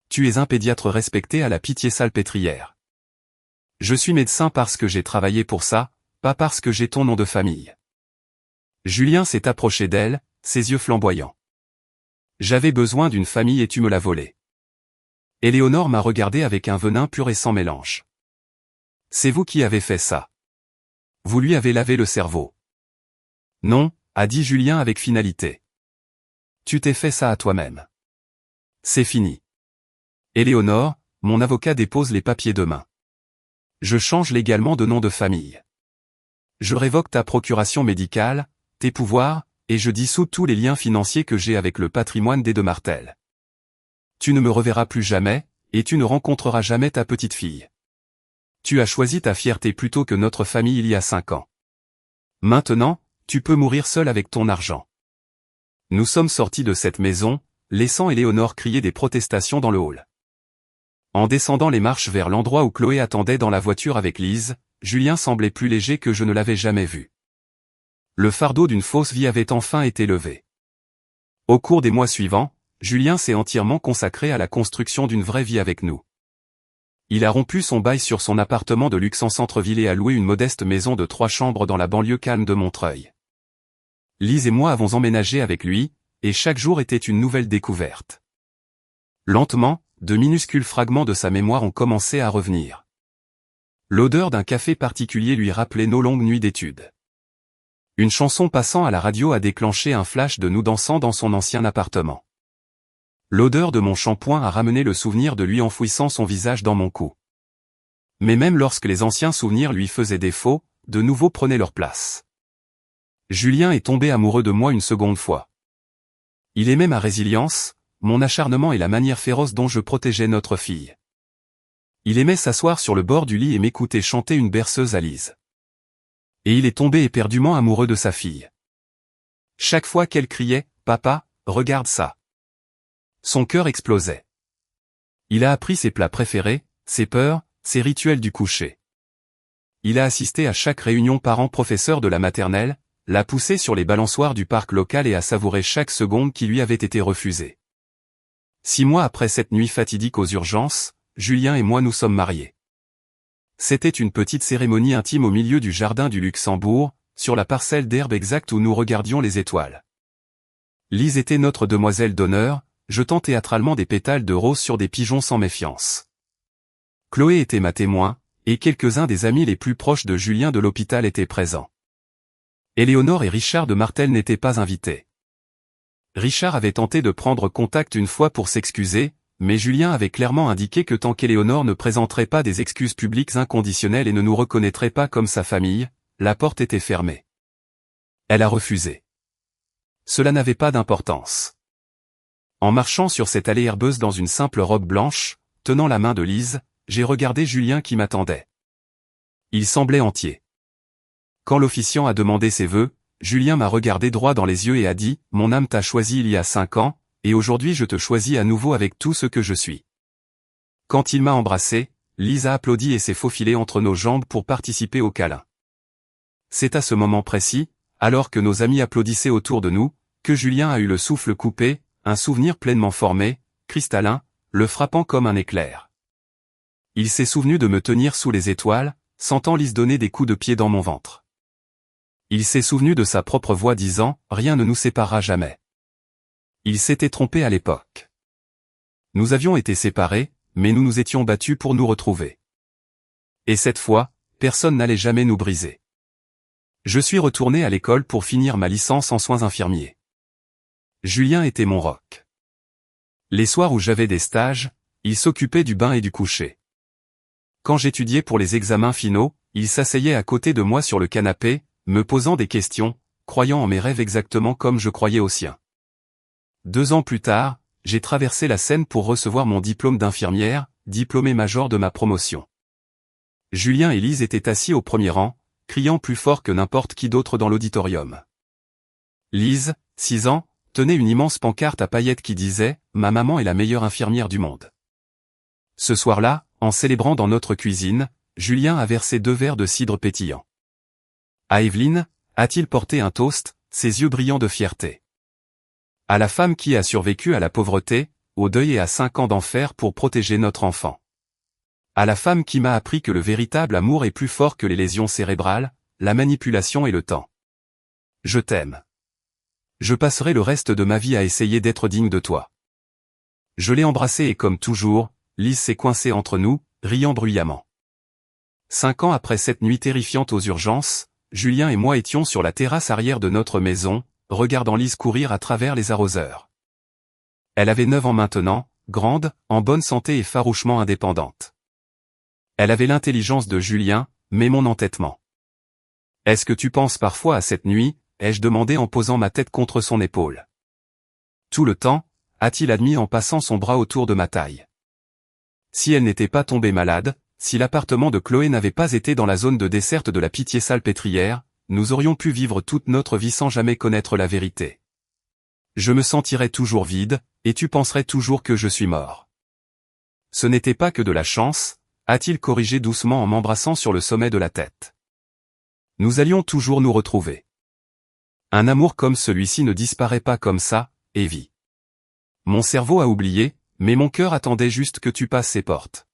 Tu es un pédiatre respecté à la Pitié-Salpêtrière. Je suis médecin parce que j'ai travaillé pour ça, pas parce que j'ai ton nom de famille. Julien s'est approché d'elle, ses yeux flamboyants. J'avais besoin d'une famille et tu me l'as volée. Éléonore m'a regardé avec un venin pur et sans mélange. C'est vous qui avez fait ça. Vous lui avez lavé le cerveau. Non, a dit Julien avec finalité. Tu t'es fait ça à toi-même. C'est fini. Éléonore, mon avocat dépose les papiers demain. Je change légalement de nom de famille. Je révoque ta procuration médicale, tes pouvoirs, et je dissous tous les liens financiers que j'ai avec le patrimoine des de Martel. Tu ne me reverras plus jamais, et tu ne rencontreras jamais ta petite fille. Tu as choisi ta fierté plutôt que notre famille il y a 5 ans. Maintenant, tu peux mourir seul avec ton argent. Nous sommes sortis de cette maison, laissant Éléonore crier des protestations dans le hall. En descendant les marches vers l'endroit où Chloé attendait dans la voiture avec Lise, Julien semblait plus léger que je ne l'avais jamais vu. Le fardeau d'une fausse vie avait enfin été levé. Au cours des mois suivants, Julien s'est entièrement consacré à la construction d'une vraie vie avec nous. Il a rompu son bail sur son appartement de luxe en centre-ville et a loué une modeste maison de 3 chambres dans la banlieue calme de Montreuil. Lise et moi avons emménagé avec lui, et chaque jour était une nouvelle découverte. Lentement, de minuscules fragments de sa mémoire ont commencé à revenir. L'odeur d'un café particulier lui rappelait nos longues nuits d'études. Une chanson passant à la radio a déclenché un flash de nous dansant dans son ancien appartement. L'odeur de mon shampoing a ramené le souvenir de lui enfouissant son visage dans mon cou. Mais même lorsque les anciens souvenirs lui faisaient défaut, de nouveaux prenaient leur place. Julien est tombé amoureux de moi une seconde fois. Il aimait ma résilience, mon acharnement et la manière féroce dont je protégeais notre fille. Il aimait s'asseoir sur le bord du lit et m'écouter chanter une berceuse à Lise. Et il est tombé éperdument amoureux de sa fille. Chaque fois qu'elle criait « Papa, regarde ça !» son cœur explosait. Il a appris ses plats préférés, ses peurs, ses rituels du coucher. Il a assisté à chaque réunion parents-professeurs de la maternelle, l'a poussé sur les balançoires du parc local et a savouré chaque seconde qui lui avait été refusée. 6 mois après cette nuit fatidique aux urgences, Julien et moi nous sommes mariés. C'était une petite cérémonie intime au milieu du jardin du Luxembourg, sur la parcelle d'herbe exacte où nous regardions les étoiles. Lise était notre demoiselle d'honneur, jetant théâtralement des pétales de rose sur des pigeons sans méfiance. Chloé était ma témoin, et quelques-uns des amis les plus proches de Julien de l'hôpital étaient présents. Éléonore et Richard de Martel n'étaient pas invités. Richard avait tenté de prendre contact une fois pour s'excuser, mais Julien avait clairement indiqué que tant qu'Éléonore ne présenterait pas des excuses publiques inconditionnelles et ne nous reconnaîtrait pas comme sa famille, la porte était fermée. Elle a refusé. Cela n'avait pas d'importance. En marchant sur cette allée herbeuse dans une simple robe blanche, tenant la main de Lise, j'ai regardé Julien qui m'attendait. Il semblait entier. Quand l'officiant a demandé ses vœux, Julien m'a regardé droit dans les yeux et a dit « Mon âme t'a choisi il y a 5 ans, et aujourd'hui je te choisis à nouveau avec tout ce que je suis. » Quand il m'a embrassé, Lise a applaudi et s'est faufilée entre nos jambes pour participer au câlin. C'est à ce moment précis, alors que nos amis applaudissaient autour de nous, que Julien a eu le souffle coupé, un souvenir pleinement formé, cristallin, le frappant comme un éclair. Il s'est souvenu de me tenir sous les étoiles, sentant Lise donner des coups de pied dans mon ventre. Il s'est souvenu de sa propre voix disant « Rien ne nous séparera jamais ». Il s'était trompé à l'époque. Nous avions été séparés, mais nous nous étions battus pour nous retrouver. Et cette fois, personne n'allait jamais nous briser. Je suis retourné à l'école pour finir ma licence en soins infirmiers. Julien était mon roc. Les soirs où j'avais des stages, il s'occupait du bain et du coucher. Quand j'étudiais pour les examens finaux, il s'asseyait à côté de moi sur le canapé, me posant des questions, croyant en mes rêves exactement comme je croyais aux siens. 2 ans plus tard, j'ai traversé la Seine pour recevoir mon diplôme d'infirmière, diplômé major de ma promotion. Julien et Lise étaient assis au premier rang, criant plus fort que n'importe qui d'autre dans l'auditorium. Lise, 6 ans, tenait une immense pancarte à paillettes qui disait « Ma maman est la meilleure infirmière du monde ». Ce soir-là, en célébrant dans notre cuisine, Julien a versé 2 verres de cidre pétillant. À Evelyne, a-t-il porté un toast, ses yeux brillants de fierté. À la femme qui a survécu à la pauvreté, au deuil et à 5 ans d'enfer pour protéger notre enfant. À la femme qui m'a appris que le véritable amour est plus fort que les lésions cérébrales, la manipulation et le temps. Je t'aime. Je passerai le reste de ma vie à essayer d'être digne de toi. Je l'ai embrassée et comme toujours, Lise s'est coincée entre nous, riant bruyamment. 5 ans après cette nuit terrifiante aux urgences, Julien et moi étions sur la terrasse arrière de notre maison, regardant Lise courir à travers les arroseurs. Elle avait 9 ans maintenant, grande, en bonne santé et farouchement indépendante. Elle avait l'intelligence de Julien, mais mon entêtement. « Est-ce que tu penses parfois à cette nuit ?» ai-je demandé en posant ma tête contre son épaule. Tout le temps, a-t-il admis en passant son bras autour de ma taille. Si elle n'était pas tombée malade, si l'appartement de Chloé n'avait pas été dans la zone de desserte de la Pitié-Salpêtrière, nous aurions pu vivre toute notre vie sans jamais connaître la vérité. Je me sentirais toujours vide, et tu penserais toujours que je suis mort. Ce n'était pas que de la chance, a-t-il corrigé doucement en m'embrassant sur le sommet de la tête. Nous allions toujours nous retrouver. Un amour comme celui-ci ne disparaît pas comme ça, Evie. Mon cerveau a oublié, mais mon cœur attendait juste que tu passes ces portes.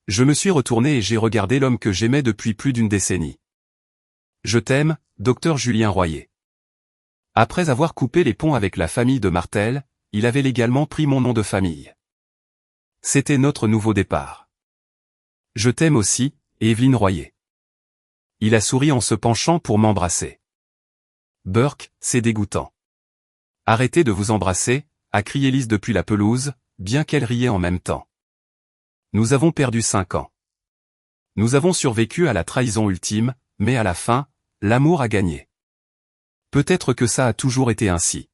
Je me suis retourné et j'ai regardé l'homme que j'aimais depuis plus d'une décennie. Je t'aime, docteur Julien Royer. Après avoir coupé les ponts avec la famille de Martel, il avait légalement pris mon nom de famille. C'était notre nouveau départ. Je t'aime aussi, Evelyne Royer. Il a souri en se penchant pour m'embrasser. Burke, c'est dégoûtant. Arrêtez de vous embrasser, a crié Lise depuis la pelouse, bien qu'elle riait en même temps. Nous avons perdu 5 ans. Nous avons survécu à la trahison ultime, mais à la fin, l'amour a gagné. Peut-être que ça a toujours été ainsi.